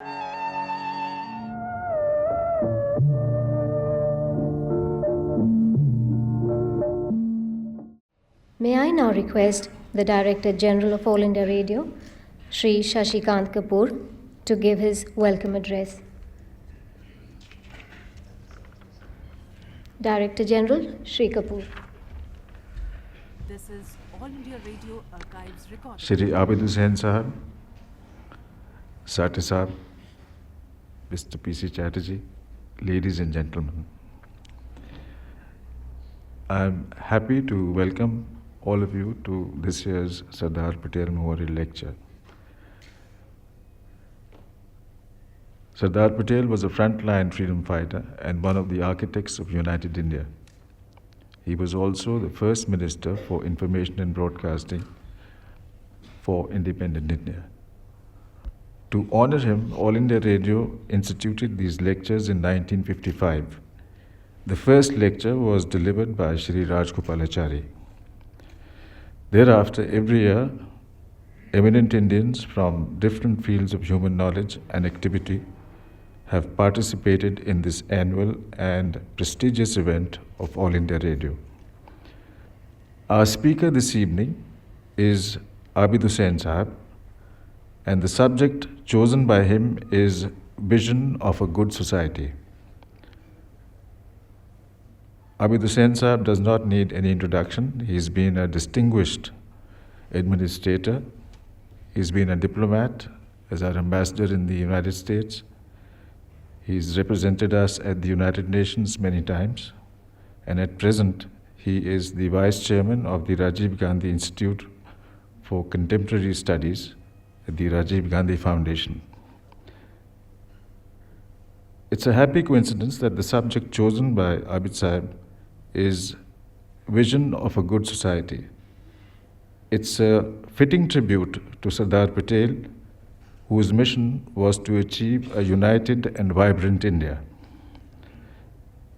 May I now request the Director General of All India Radio, Shri Shashikant Kapoor, to give his welcome address. Director General, Shri Kapoor. This is All India Radio Archives recording. Shri Abid Hussain Sahab, Sati Sahab, Mr. P.C. Chatterjee, ladies and gentlemen. I'm happy to welcome all of you to this year's Sardar Patel Memorial Lecture. Sardar Patel was a frontline freedom fighter and one of the architects of United India. He was also the first Minister for Information and Broadcasting for independent India. To honor him, All India Radio instituted these lectures in 1955. The first lecture was delivered by Shri Rajgopalachari. Thereafter, every year, eminent Indians from different fields of human knowledge and activity have participated in this annual and prestigious event of All India Radio. Our speaker this evening is Abid Hussain Sahab, and the subject chosen by him is Vision of a Good Society. Abid Hussain Sahab does not need any introduction. He's been a distinguished administrator. He's been a diplomat as our ambassador in the United States. He's represented us at the United Nations many times. And at present, he is the vice chairman of the Rajiv Gandhi Institute for Contemporary Studies at the Rajiv Gandhi Foundation. It's a happy coincidence that the subject chosen by Abid Sahab is Vision of a Good Society. It's a fitting tribute to Sardar Patel, whose mission was to achieve a united and vibrant India.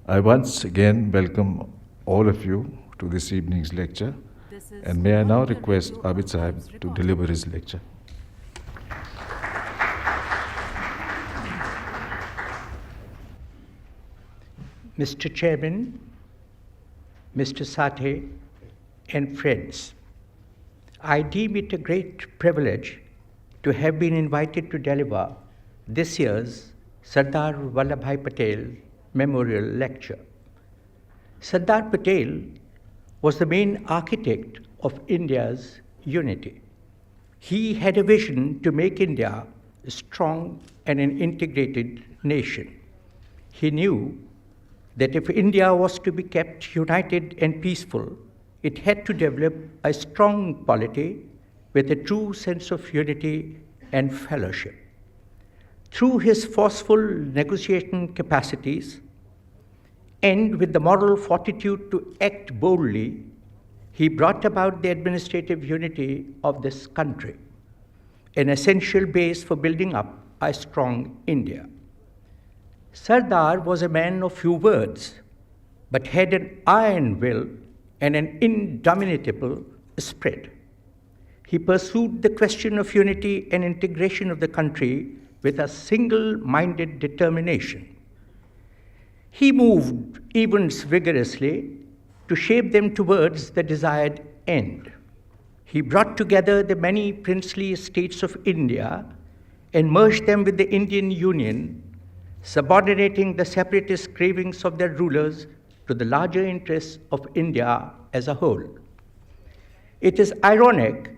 I once again welcome all of you to this evening's lecture, and may I now request Abid Sahab to deliver his lecture. Mr. Chairman, Mr. Sathe, and friends, I deem it a great privilege to have been invited to deliver this year's Sardar Vallabhbhai Patel Memorial Lecture. Sardar Patel was the main architect of India's unity. He had a vision to make India a strong and an integrated nation. He knew that if India was to be kept united and peaceful, it had to develop a strong polity with a true sense of unity and fellowship. Through his forceful negotiation capacities and with the moral fortitude to act boldly, he brought about the administrative unity of this country, an essential base for building up a strong India. Sardar was a man of few words, but had an iron will and an indomitable spirit. He pursued the question of unity and integration of the country with a single-minded determination. He moved events vigorously to shape them towards the desired end. He brought together the many princely states of India and merged them with the Indian Union, subordinating the separatist cravings of their rulers to the larger interests of India as a whole. It is ironic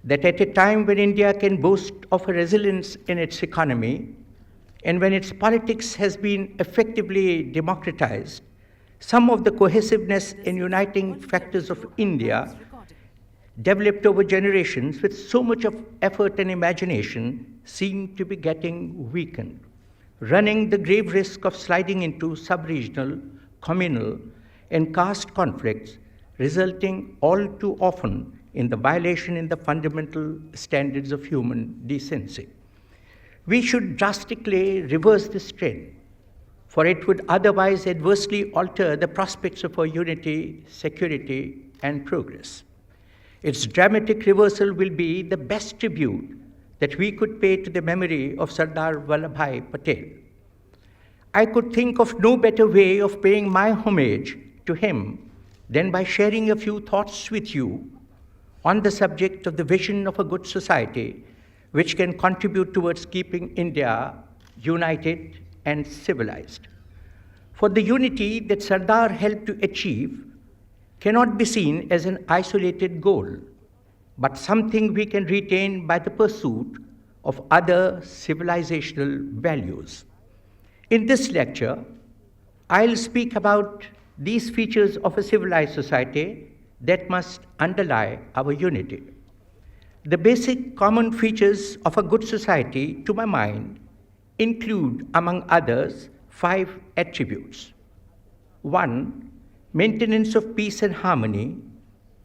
that at a time when India can boast of a resilience in its economy and when its politics has been effectively democratized, some of the cohesiveness and uniting factors of India, developed over generations with so much of effort and imagination, seem to be getting weakened, running the grave risk of sliding into sub-regional, communal, and caste conflicts, resulting all too often in the violation in the fundamental standards of human decency. We should drastically reverse this trend, for it would otherwise adversely alter the prospects of our unity, security, and progress. Its dramatic reversal will be the best tribute that we could pay to the memory of Sardar Vallabhbhai Patel. I could think of no better way of paying my homage to him than by sharing a few thoughts with you on the subject of the vision of a good society which can contribute towards keeping India united and civilized. For the unity that Sardar helped to achieve cannot be seen as an isolated goal, but something we can retain by the pursuit of other civilizational values. In this lecture, I'll speak about these features of a civilized society that must underlie our unity. The basic common features of a good society, to my mind, include, among others, 5 attributes. 1, maintenance of peace and harmony.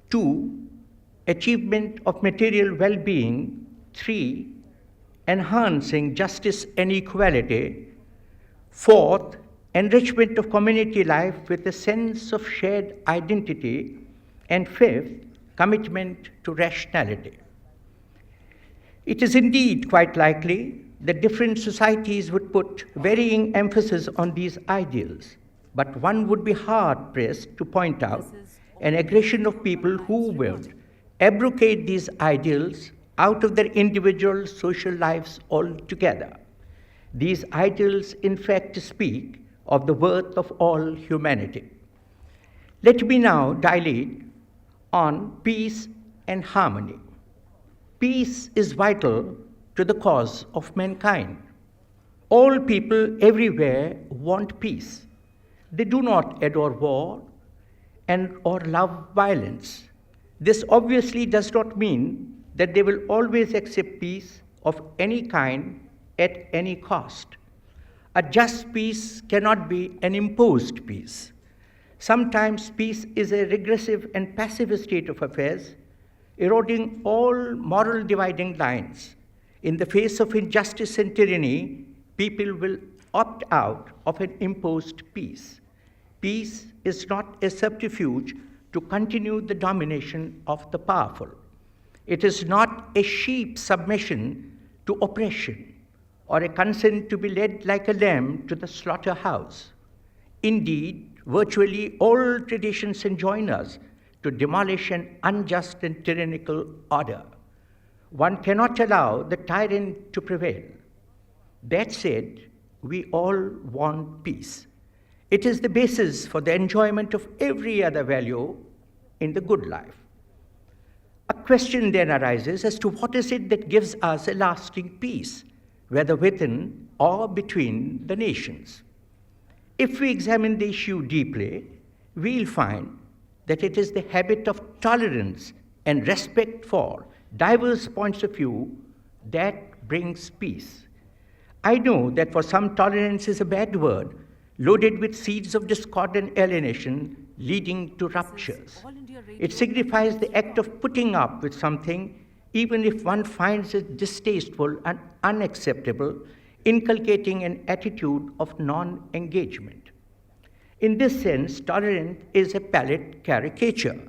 2, achievement of material well-being. 3, enhancing justice and equality. 4th, enrichment of community life with a sense of shared identity. And 5th, commitment to rationality. It is indeed quite likely that different societies would put varying emphasis on these ideals, but one would be hard-pressed to point out an aggression of people who would abrogate these ideals out of their individual social lives altogether. These ideals, in fact, speak of the worth of all humanity. Let me now dilate on peace and harmony. Peace is vital to the cause of mankind. All people everywhere want peace. They do not adore war or love violence. This obviously does not mean that they will always accept peace of any kind at any cost. A just peace cannot be an imposed peace. Sometimes peace is a regressive and passive state of affairs, eroding all moral dividing lines. In the face of injustice and tyranny, people will opt out of an imposed peace. Peace is not a subterfuge to continue the domination of the powerful. It is not a sheep submission to oppression or a consent to be led like a lamb to the slaughterhouse. Indeed, virtually all traditions enjoin us to demolish an unjust and tyrannical order. One cannot allow the tyrant to prevail. That said, we all want peace. It is the basis for the enjoyment of every other value in the good life. A question then arises as to what is it that gives us a lasting peace, whether within or between the nations. If we examine the issue deeply, we'll find that it is the habit of tolerance and respect for diverse points of view that brings peace. I know that for some, tolerance is a bad word, loaded with seeds of discord and alienation, leading to ruptures. It signifies the act of putting up with something, even if one finds it distasteful and unacceptable, inculcating an attitude of non-engagement. In this sense, tolerance is a pallid caricature,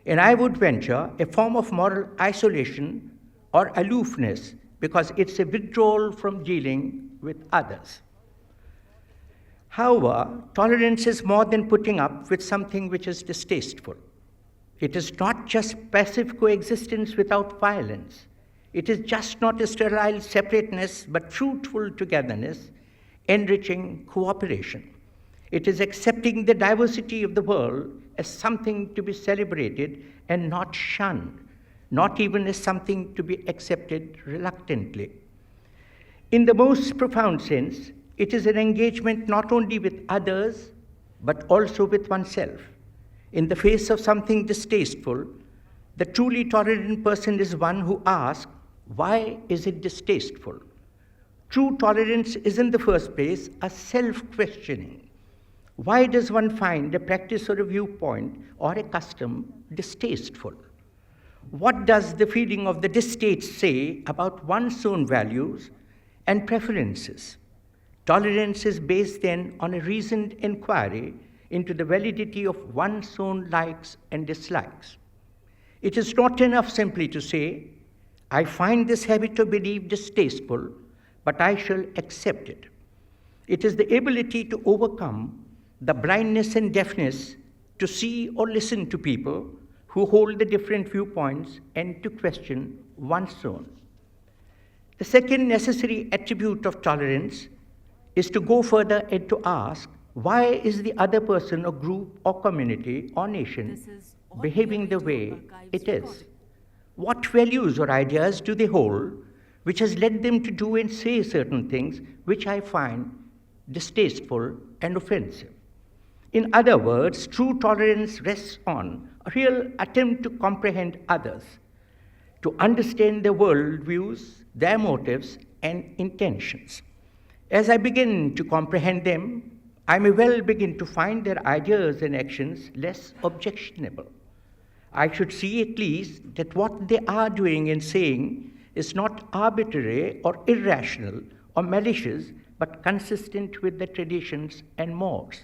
and I would venture a form of moral isolation or aloofness, because it's a withdrawal from dealing with others. However, tolerance is more than putting up with something which is distasteful. It is not just passive coexistence without violence. It is just not a sterile separateness, but fruitful togetherness, enriching cooperation. It is accepting the diversity of the world as something to be celebrated and not shunned, not even as something to be accepted reluctantly. In the most profound sense, it is an engagement not only with others, but also with oneself. In the face of something distasteful, the truly tolerant person is one who asks, why is it distasteful? True tolerance is in the first place a self-questioning. Why does one find a practice or a viewpoint or a custom distasteful? What does the feeling of the distaste say about one's own values and preferences? Tolerance is based then on a reasoned inquiry into the validity of one's own likes and dislikes. It is not enough simply to say, I find this habit of belief distasteful, but I shall accept it. It is the ability to overcome the blindness and deafness to see or listen to people who hold the different viewpoints and to question one's own. The second necessary attribute of tolerance is to go further and to ask, why is the other person or group or community or nation This is All behaving India the Radio way Archives it is? recording. What values or ideas do they hold which has led them to do and say certain things which I find distasteful and offensive? In other words, true tolerance rests on a real attempt to comprehend others, to understand their worldviews, their motives, and intentions. As I begin to comprehend them, I may well begin to find their ideas and actions less objectionable. I should see at least that what they are doing and saying is not arbitrary or irrational or malicious, but consistent with the traditions and mores.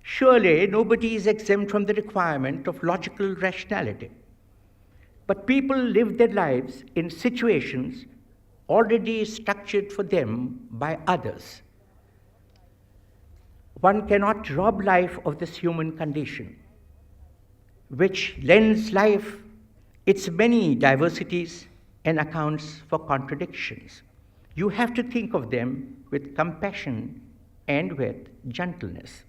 Surely nobody is exempt from the requirement of logical rationality. But people live their lives in situations already structured for them by others. One cannot rob life of this human condition, which lends life its many diversities and accounts for contradictions. You have to think of them with compassion and with gentleness.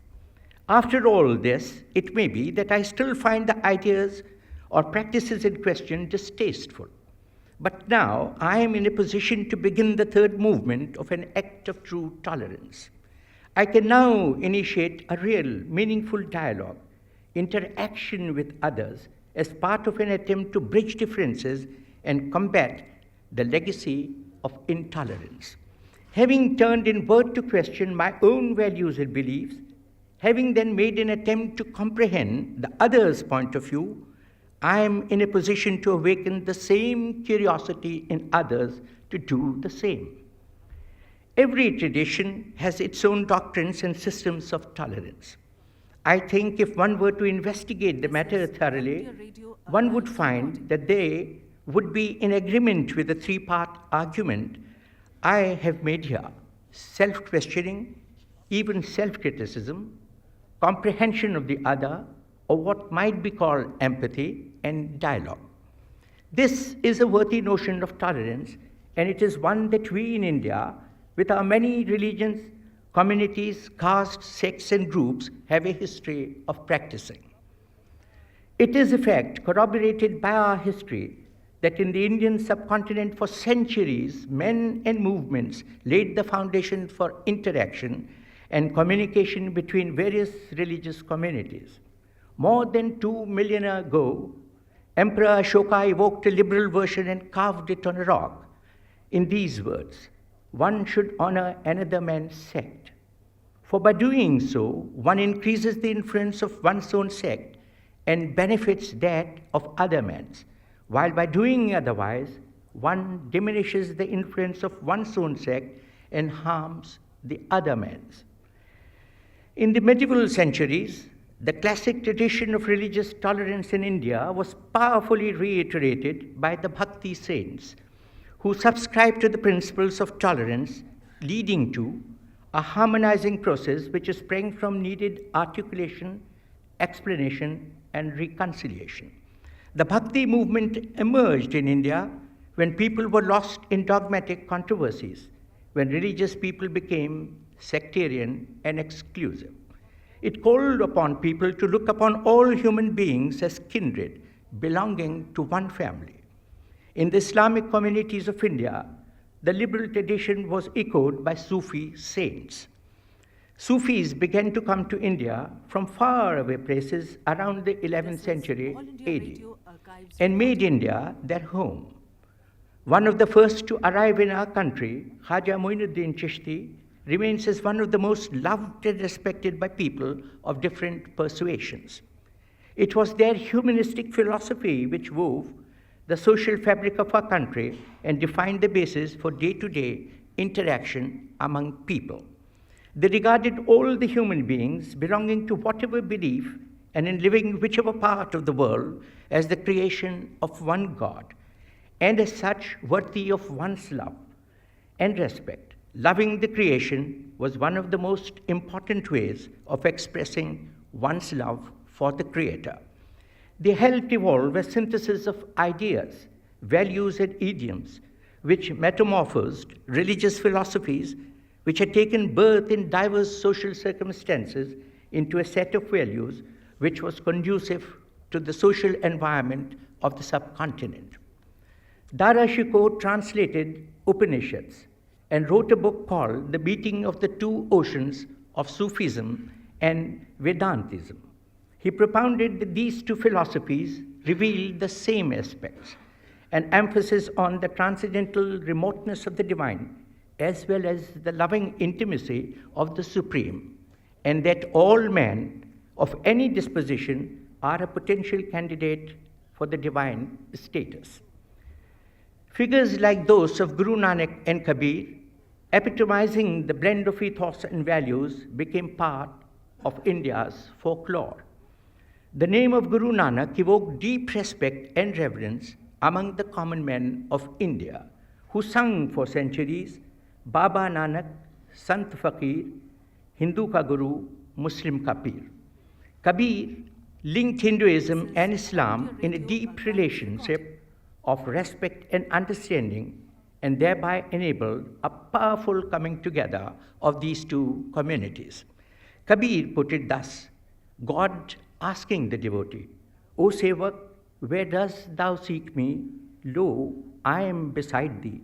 After all this, it may be that I still find the ideas or practices in question distasteful. But now I am in a position to begin the third movement of an act of true tolerance. I can now initiate a real, meaningful dialogue, interaction with others as part of an attempt to bridge differences and combat the legacy of intolerance. Having turned inward to question my own values and beliefs, having then made an attempt to comprehend the other's point of view, I am in a position to awaken the same curiosity in others to do the same. Every tradition has its own doctrines and systems of tolerance. I think if one were to investigate the matter thoroughly, one would find that they would be in agreement with the three-part argument I have made here: self-questioning, even self-criticism, comprehension of the other, or what might be called empathy, and dialogue. This is a worthy notion of tolerance, and it is one that we in India, with our many religions, communities, castes, sects, and groups, have a history of practicing. It is a fact corroborated by our history that in the Indian subcontinent for centuries, men and movements laid the foundation for interaction and communication between various religious communities. More than 2 millennia ago, Emperor Ashoka evoked a liberal version and carved it on a rock in these words: "One should honor another man's sect. For by doing so, one increases the influence of one's own sect and benefits that of other men's, while by doing otherwise, one diminishes the influence of one's own sect and harms the other man's." In the medieval centuries, the classic tradition of religious tolerance in India was powerfully reiterated by the Bhakti saints, who subscribed to the principles of tolerance, leading to a harmonizing process which sprang from needed articulation, explanation, and reconciliation. The Bhakti movement emerged in India when people were lost in dogmatic controversies, when religious people became sectarian and exclusive. It called upon people to look upon all human beings as kindred, belonging to one family. In the Islamic communities of India, the liberal tradition was echoed by Sufi saints. Sufis began to come to India from faraway places around the 11th century AD and made India their home. One of the first to arrive in our country, Khaja Moinuddin Chishti, remains as one of the most loved and respected by people of different persuasions. It was their humanistic philosophy which wove the social fabric of our country and defined the basis for day-to-day interaction among people. They regarded all the human beings belonging to whatever belief and in living whichever part of the world as the creation of one God, and as such worthy of one's love and respect. Loving the creation was one of the most important ways of expressing one's love for the Creator. They helped evolve a synthesis of ideas, values, and idioms which metamorphosed religious philosophies which had taken birth in diverse social circumstances into a set of values which was conducive to the social environment of the subcontinent. Dara Shikoh translated Upanishads and wrote a book called The Meeting of the Two Oceans of Sufism and Vedantism. He propounded that these two philosophies revealed the same aspects, an emphasis on the transcendental remoteness of the divine, as well as the loving intimacy of the Supreme, and that all men of any disposition are a potential candidate for the divine status. Figures like those of Guru Nanak and Kabir, epitomizing the blend of ethos and values, became part of India's folklore. The name of Guru Nanak evoked deep respect and reverence among the common men of India, who sung for centuries, Baba Nanak, Sant Fakir, Hindu ka Guru, Muslim ka Pir. Kabir linked Hinduism and Islam in a deep relationship of respect and understanding, and thereby enabled a powerful coming together of these two communities. Kabir put it thus: God asking the devotee, O Sevak, where dost thou seek me? Lo, I am beside thee.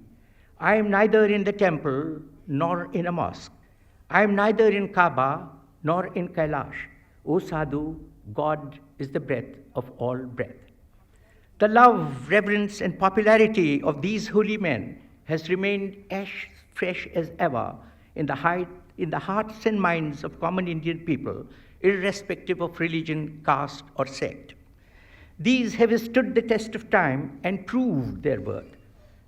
I am neither in the temple nor in a mosque. I am neither in Kaaba nor in Kailash. O Sadhu, God is the breath of all breath. The love, reverence, and popularity of these holy men has remained as fresh as ever in the hearts and minds of common Indian people, irrespective of religion, caste, or sect. These have stood the test of time and proved their worth.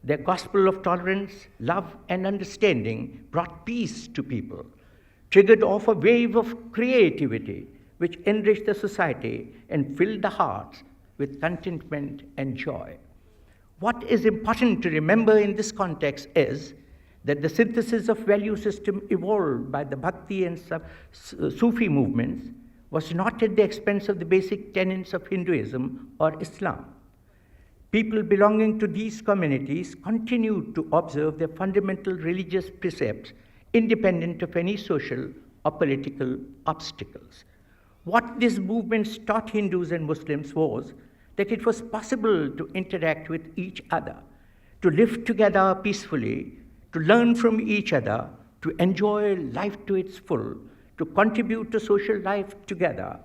Their gospel of tolerance, love, and understanding brought peace to people, triggered off a wave of creativity which enriched the society and filled the hearts with contentment and joy. What is important to remember in this context is that the synthesis of value system evolved by the Bhakti and Sufi movements was not at the expense of the basic tenets of Hinduism or Islam. People belonging to these communities continued to observe their fundamental religious precepts independent of any social or political obstacles. What these movements taught Hindus and Muslims was that it was possible to interact with each other, to live together peacefully, to learn from each other, to enjoy life to its full, to contribute to social life together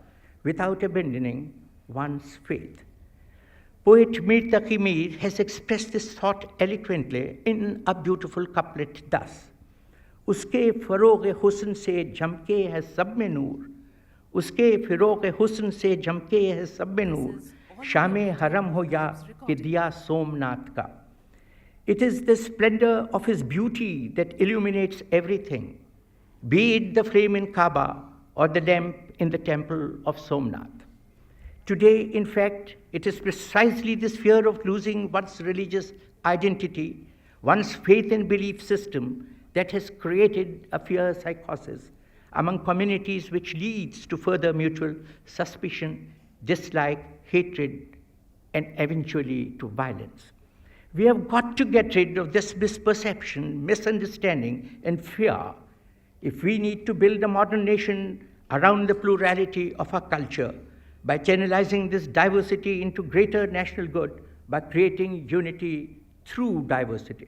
without abandoning one's faith. Poet Mir Taqi Mir has expressed this thought eloquently in a beautiful couplet thus: Uske faroge husn se jhamke hai sab mein noor, uske faroge husn se jhamke hai sab mein noor, shame haram ho ya ke diya Somnath ka. It is the splendor of his beauty that illuminates everything, be it the flame in Kaaba or the lamp in the temple of Somnath. Today, in fact, it is precisely this fear of losing one's religious identity, one's faith and belief system, that has created a fear psychosis among communities which leads to further mutual suspicion, dislike, hatred, and eventually to violence. We have got to get rid of this misperception, misunderstanding, and fear if we need to build a modern nation around the plurality of our culture by channelizing this diversity into greater national good by creating unity through diversity.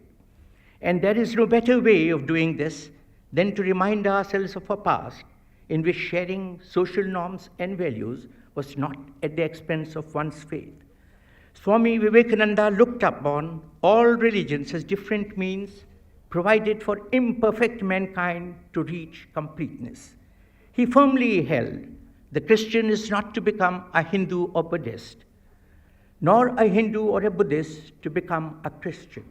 And there is no better way of doing this than to remind ourselves of a past in which sharing social norms and values was not at the expense of one's faith. Swami Vivekananda looked upon all religions as different means provided for imperfect mankind to reach completeness. He firmly held the Christian is not to become a Hindu or Buddhist, nor a Hindu or a Buddhist to become a Christian,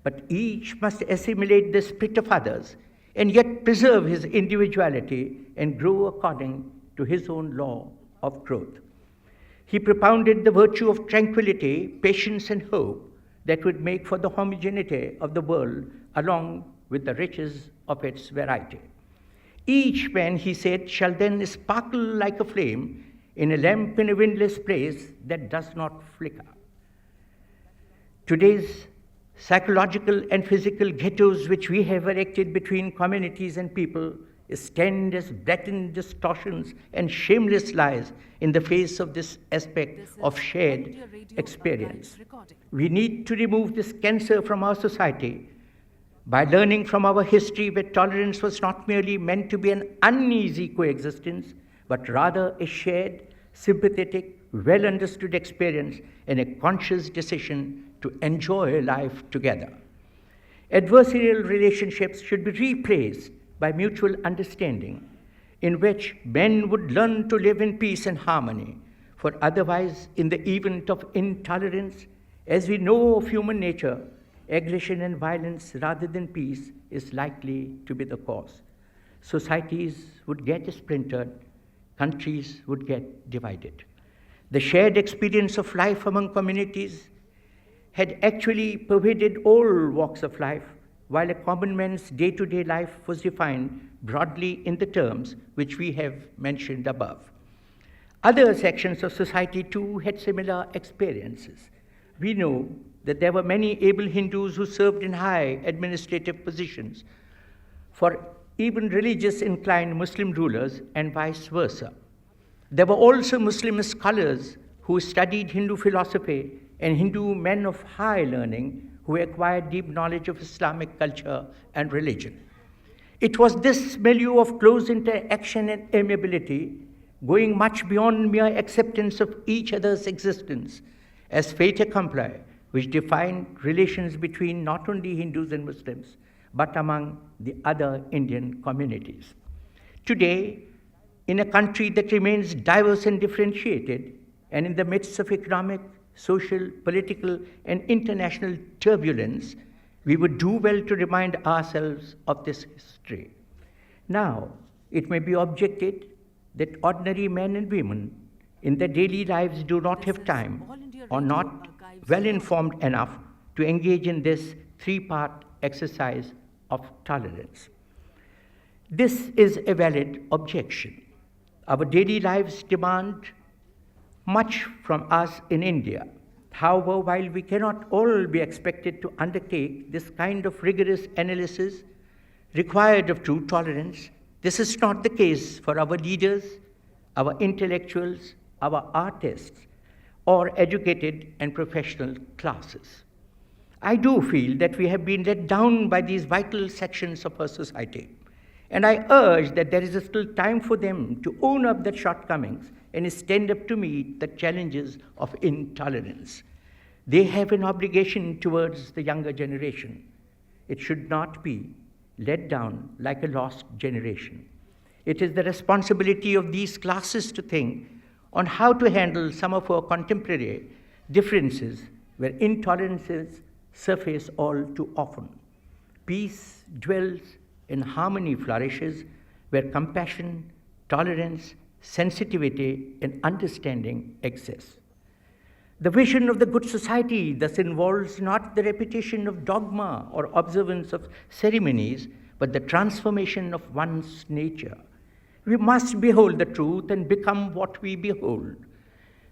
but each must assimilate the spirit of others and yet preserve his individuality and grow according to his own law of growth. He propounded the virtue of tranquility, patience, and hope that would make for the homogeneity of the world along with the riches of its variety. Each man, he said, shall then sparkle like a flame in a lamp in a windless place that does not flicker. Today's psychological and physical ghettos which we have erected between communities and people stand as blatant distortions and shameless lies in the face of this aspect of shared experience. We need to remove this cancer from our society by learning from our history that tolerance was not merely meant to be an uneasy coexistence, but rather a shared, sympathetic, well-understood experience and a conscious decision to enjoy life together. Adversarial relationships should be replaced by mutual understanding, in which men would learn to live in peace and harmony, for otherwise, in the event of intolerance, as we know of human nature, aggression and violence rather than peace is likely to be the cause. Societies would get splintered, countries would get divided. The shared experience of life among communities had actually pervaded all walks of life, while a common man's day-to-day life was defined broadly in the terms which we have mentioned above. Other sections of society too had similar experiences. We know that there were many able Hindus who served in high administrative positions for even religious inclined Muslim rulers and vice versa. There were also Muslim scholars who studied Hindu philosophy and Hindu men of high learning who acquired deep knowledge of Islamic culture and religion. It was this milieu of close interaction and amiability, going much beyond mere acceptance of each other's existence as fait accompli, which defined relations between not only Hindus and Muslims, but among the other Indian communities. Today, in a country that remains diverse and differentiated, and in the midst of economic, social, political, and international turbulence, we would do well to remind ourselves of this history. Now, it may be objected that ordinary men and women in their daily lives do not have time or not well informed enough to engage in this three-part exercise of tolerance. This is a valid objection. Our daily lives demand much from us in India. However, while we cannot all be expected to undertake this kind of rigorous analysis required of true tolerance, this is not the case for our leaders, our intellectuals, our artists, or educated and professional classes. I do feel that we have been let down by these vital sections of our society, and I urge that there is still time for them to own up their shortcomings and stand up to meet the challenges of intolerance. They have an obligation towards the younger generation. It should not be let down like a lost generation. It is the responsibility of these classes to think on how to handle some of our contemporary differences where intolerances surface all too often. Peace dwells and harmony flourishes where compassion, tolerance, sensitivity, and understanding exist. The vision of the good society thus involves not the repetition of dogma or observance of ceremonies, but the transformation of one's nature. We must behold the truth and become what we behold.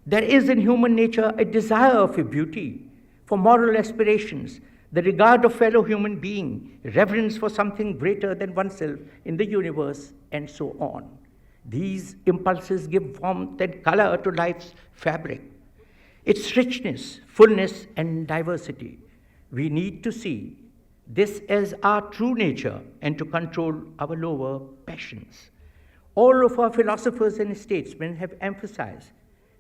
There is in human nature a desire for beauty, for moral aspirations, the regard of fellow human being, reverence for something greater than oneself in the universe, and so on. These impulses give warmth and color to life's fabric, its richness, fullness, and diversity. We need to see this as our true nature and to control our lower passions. All of our philosophers and statesmen have emphasized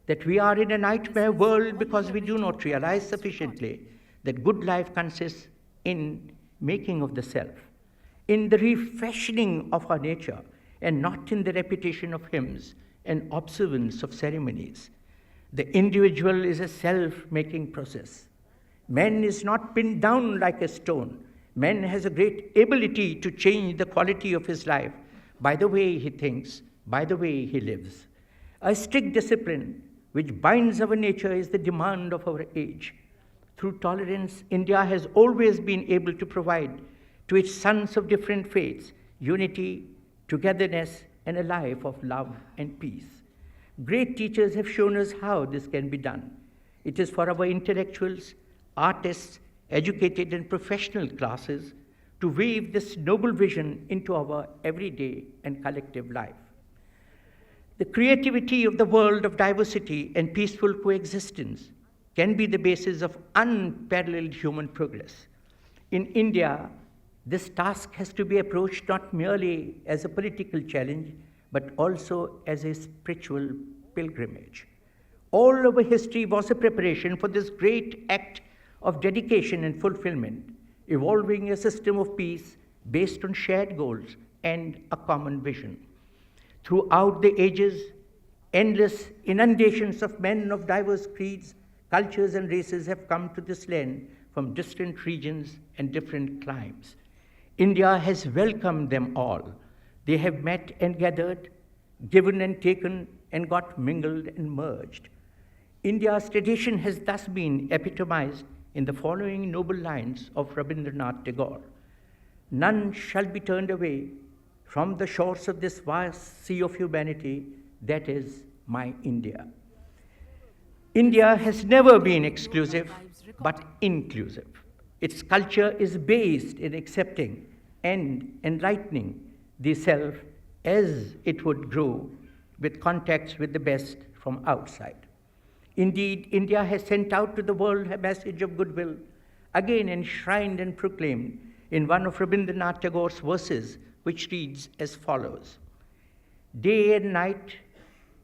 that we are in a nightmare world because we do not realize sufficiently that good life consists in making of the self, in the refashioning of our nature, and not in the repetition of hymns and observance of ceremonies. The individual is a self-making process. Man is not pinned down like a stone. Man has a great ability to change the quality of his life by the way he thinks, by the way he lives. A strict discipline which binds our nature is the demand of our age. Through tolerance, India has always been able to provide to its sons of different faiths unity, togetherness, and a life of love and peace. Great teachers have shown us how this can be done. It is for our intellectuals, artists, educated and professional classes to weave this noble vision into our everyday and collective life. The creativity of the world of diversity and peaceful coexistence can be the basis of unparalleled human progress. In India, this task has to be approached not merely as a political challenge, but also as a spiritual pilgrimage. All our history was a preparation for this great act of dedication and fulfillment, evolving a system of peace based on shared goals and a common vision. Throughout the ages, endless inundations of men of diverse creeds, cultures, and races have come to this land from distant regions and different climes. India has welcomed them all. They have met and gathered, given and taken, and got mingled and merged. India's tradition has thus been epitomized in the following noble lines of Rabindranath Tagore: "None shall be turned away from the shores of this vast sea of humanity, that is my India." India has never been exclusive, but inclusive. Its culture is based in accepting and enlightening the self as it would grow with contacts with the best from outside. Indeed, India has sent out to the world a message of goodwill, again enshrined and proclaimed in one of Rabindranath Tagore's verses, which reads as follows: "Day and night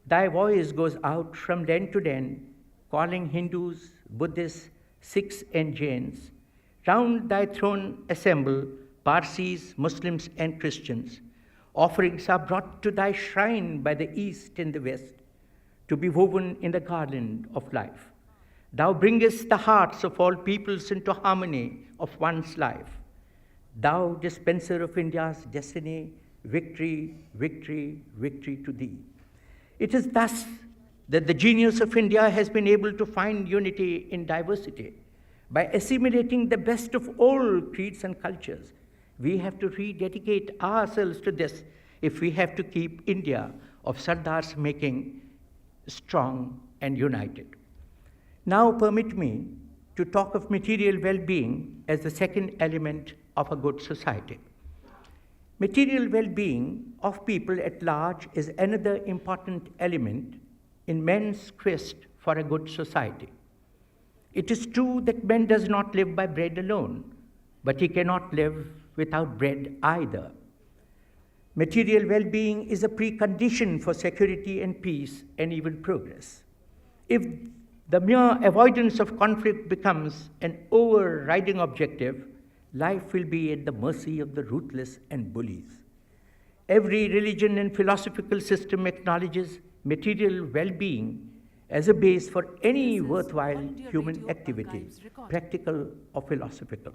thy voice goes out from den to den, calling Hindus, Buddhists, Sikhs, and Jains. Round thy throne assemble Parsis, Muslims, and Christians. Offerings are brought to thy shrine by the east and the west, to be woven in the garland of life. Thou bringest the hearts of all peoples into harmony of one's life. Thou, dispenser of India's destiny, victory, victory, victory to thee." It is thus that the genius of India has been able to find unity in diversity. By assimilating the best of all creeds and cultures, we have to rededicate ourselves to this if we have to keep India of Sardar's making strong and united. Now permit me to talk of material well-being as the second element of a good society. Material well-being of people at large is another important element in men's quest for a good society. It is true that man does not live by bread alone, but he cannot live without bread either. Material well-being is a precondition for security and peace and even progress. If the mere avoidance of conflict becomes an overriding objective, life will be at the mercy of the ruthless and bullies. Every religion and philosophical system acknowledges material well-being as a base for any worthwhile human activity, practical or philosophical.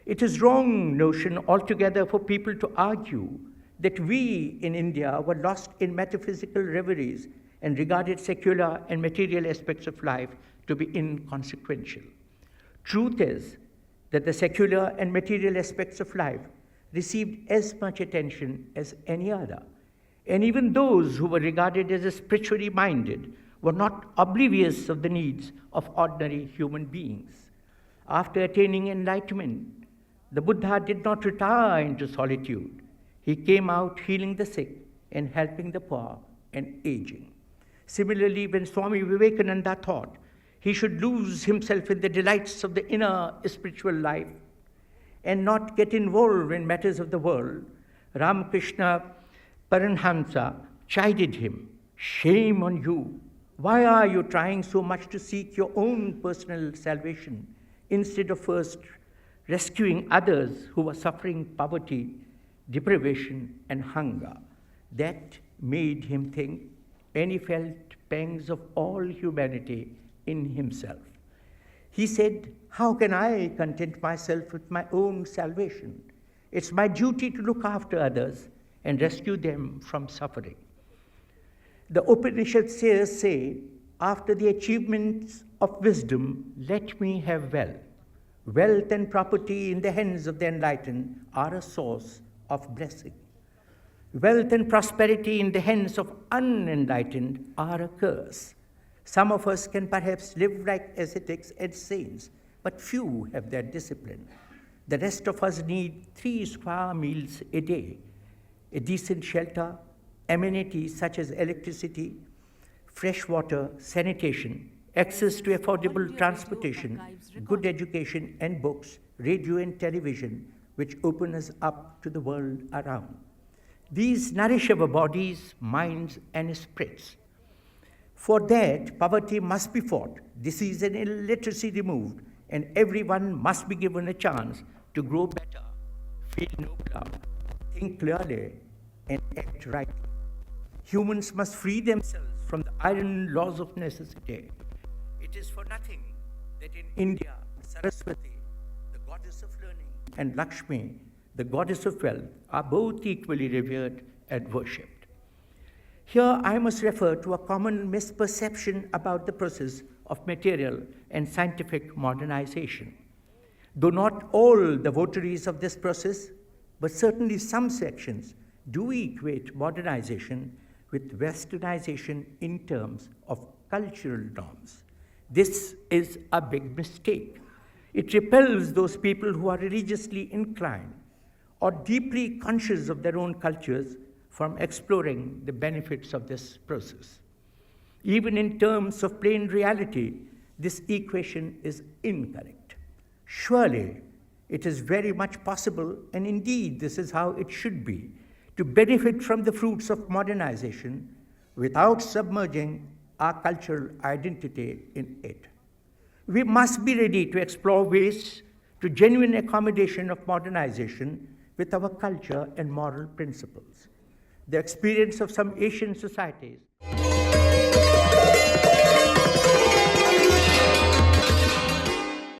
It is wrong notion altogether for people to argue that we in India were lost in metaphysical reveries and regarded secular and material aspects of life to be inconsequential. Truth is that the secular and material aspects of life received as much attention as any other. And even those who were regarded as spiritually minded were not oblivious of the needs of ordinary human beings. After attaining enlightenment, the Buddha did not retire into solitude. He came out healing the sick and helping the poor and aging. Similarly, when Swami Vivekananda thought he should lose himself in the delights of the inner spiritual life and not get involved in matters of the world, Ramakrishna Paramhamsa chided him, "Shame on you! Why are you trying so much to seek your own personal salvation instead of first rescuing others who were suffering poverty, deprivation, and hunger?" That made him think, and he felt pangs of all humanity in himself. He said, "How can I content myself with my own salvation? It's my duty to look after others and rescue them from suffering." The Upanishads say after the achievements of wisdom, let me have wealth. Wealth and property in the hands of the enlightened are a source of blessing. Wealth and prosperity in the hands of unenlightened are a curse. Some of us can perhaps live like ascetics and saints, but few have that discipline. The rest of us need 3 square meals a day, a decent shelter, amenities such as electricity, fresh water, sanitation, access to affordable transportation, good education and books, radio and television, which open us up to the world around. These nourish our bodies, minds, and spirits. For that, poverty must be fought, disease and illiteracy removed, and everyone must be given a chance to grow better, feel nobler, think clearly, and act rightly. Humans must free themselves from the iron laws of necessity. It is for nothing that in India, Saraswati, the goddess of learning, and Lakshmi, the goddess of wealth, are both equally revered and worshipped. Here I must refer to a common misperception about the process of material and scientific modernization. Though not all the votaries of this process, but certainly some sections do equate modernization with westernization in terms of cultural norms. This is a big mistake. It repels those people who are religiously inclined or deeply conscious of their own cultures from exploring the benefits of this process. Even in terms of plain reality, this equation is incorrect. Surely, it is very much possible, and indeed this is how it should be, to benefit from the fruits of modernization without submerging our cultural identity in it. We must be ready to explore ways to genuine accommodation of modernization with our culture and moral principles. The experience of some Asian societies